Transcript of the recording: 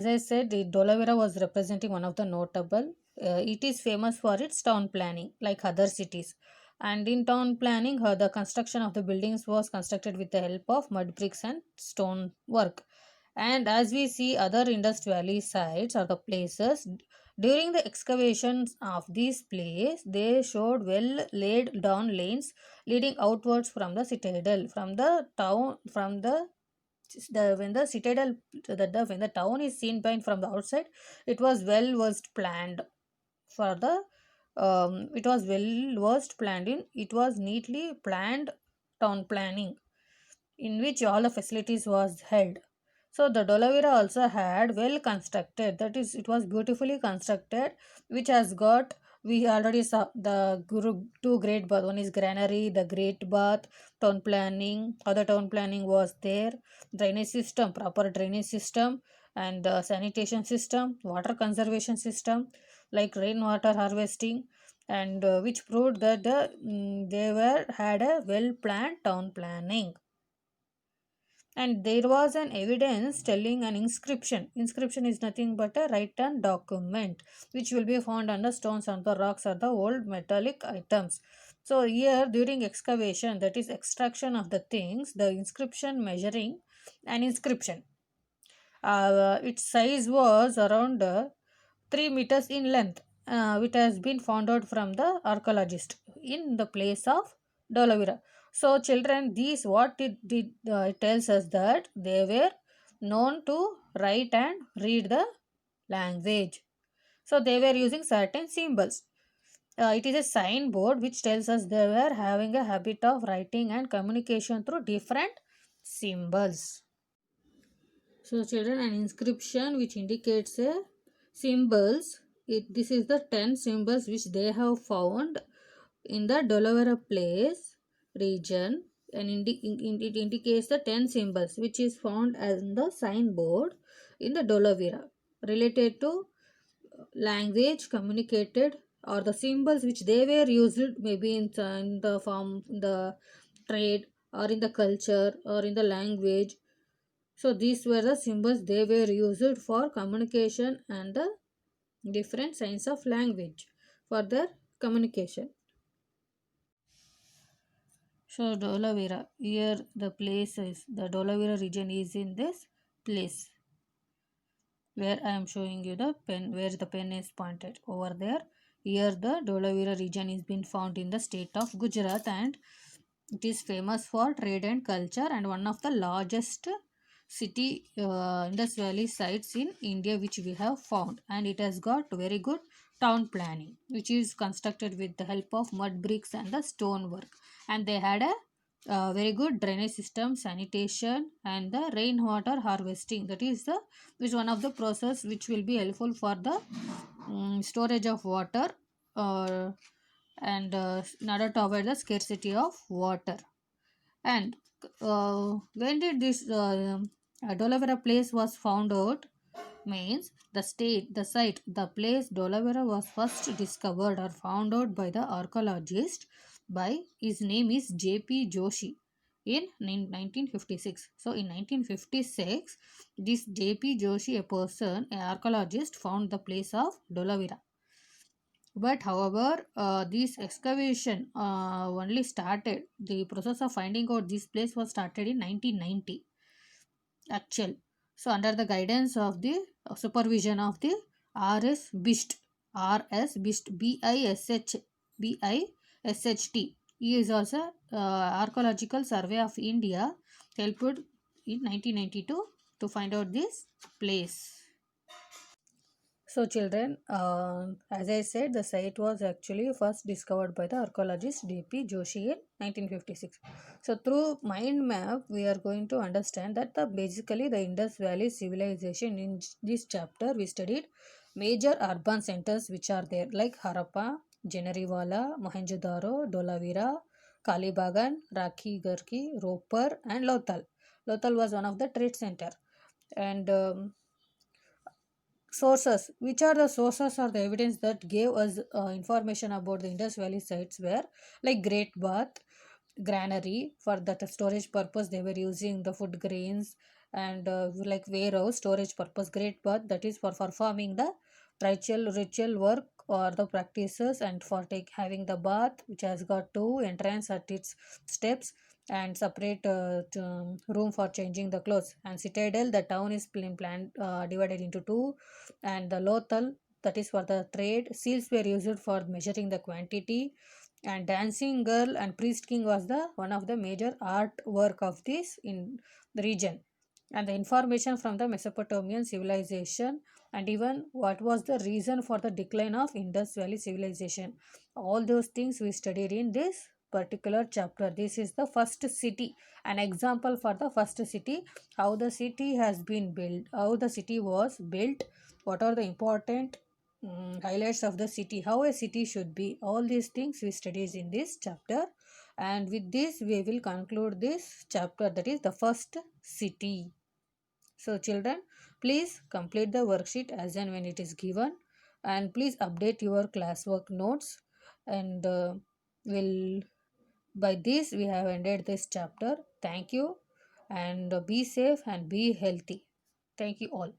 As I said, the Dolavira was representing one of the notable. It is famous for its town planning, like other cities. And in town planning, the construction of the buildings was constructed with the help of mud bricks and stone work. And as we see other Indus Valley sites or the places, during the excavations of these places, they showed well laid down lanes leading outwards from the citadel, from the town, from the when the citadel when the town is seen by from the outside, it was planned for the it was was planned in it was neatly planned town planning in which all the facilities was held. So the Dolavira also had well constructed, that is, it was beautifully constructed, which has got, we already saw the two great bath. One is granary, the great bath, town planning. Other town planning was there, drainage system, proper drainage system, and the sanitation system, water conservation system, like rainwater harvesting, and which proved that they were had a well planned town planning. And there was an evidence telling an inscription is nothing but a written document which will be found on the stones, on the rocks, or the old metallic items. So here during excavation, that is extraction of the things, the inscription measuring an inscription, its size was around 3 meters in length, which has been found out from the archaeologist in the place of Dolavira. So, children, these what it tells us that they were known to write and read the language. So, they were using certain symbols. It is a signboard which tells us they were having a habit of writing and communication through different symbols. So, children, an inscription which indicates a symbols. This is the 10 symbols which they have found in the Dolavera place region, and it indicates the 10 symbols which is found as in the signboard in the Dolavera related to language communicated, or the symbols which they were used maybe in the form, in the trade, or in the culture, or in the language. So these were the symbols they were used for communication and the different kinds of language for their communication. So Dolavira, here the place is, the Dolavira region is in this place where I am showing you the pen, where the pen is pointed over there. Here the Dolavira region is been found in the state of Gujarat, and it is famous for trade and culture, and one of the largest city Indus Valley sites in India which we have found. And it has got very good town planning which is constructed with the help of mud bricks and the stone work. And they had a very good drainage system, sanitation, and the rainwater harvesting. That is the which one of the process which will be helpful for the storage of water, uh, and in order to avoid the scarcity of water. And when did this Dolavera place was found out? Means the site, the place Dolavera was first discovered or found out by the archaeologist, by his name is J.P. Joshi in 1956. So in 1956, this J.P. Joshi, a person, an archaeologist, found the place of Dolavera. But however, this excavation only started, the process of finding out this place was started in 1990 actual. So under the guidance of the supervision of the RS Bist, RS Bist, BISHT. He is also Archaeological Survey of India, helped in 1992 to find out this place. So, children, as I said, the site was actually first discovered by the archaeologist D.P. Joshi in 1956. So, through mind map, we are going to understand that basically the Indus Valley civilization. In this chapter, we studied major urban centers which are there, like Harappa, Janariwala, Mohenjo-daro, Dolavira, Kalibagan, Rakhi Garki, Ropar, and Lothal. Lothal was one of the trade center. And sources, which are the sources or the evidence that gave us information about the Indus Valley sites were like Great Bath, granary, for that storage purpose they were using the food grains, and like warehouse storage purpose. Great bath, that is for performing the ritual work or the practices, and for having the bath which has got two entrance at its steps and separate room for changing the clothes. And citadel, the town is planned divided into two. And the lothal, that is for the trade. Seals were used for measuring the quantity. And dancing girl and priest king was the one of the major artwork of this in the region. And the information from the Mesopotamian civilization, and even what was the reason for the decline of Indus Valley civilization. All those things we studied in this particular chapter. This is the first city, an example for the first city, how the city has been built, how the city was built, what are the important highlights of the city, how a city should be. All these things we studied in this chapter. And with this, we will conclude this chapter, that is the first city. So, children, please complete the worksheet as and when it is given, and please update your classwork notes. And will by this we have ended this chapter. Thank you, and be safe and be healthy. Thank you all.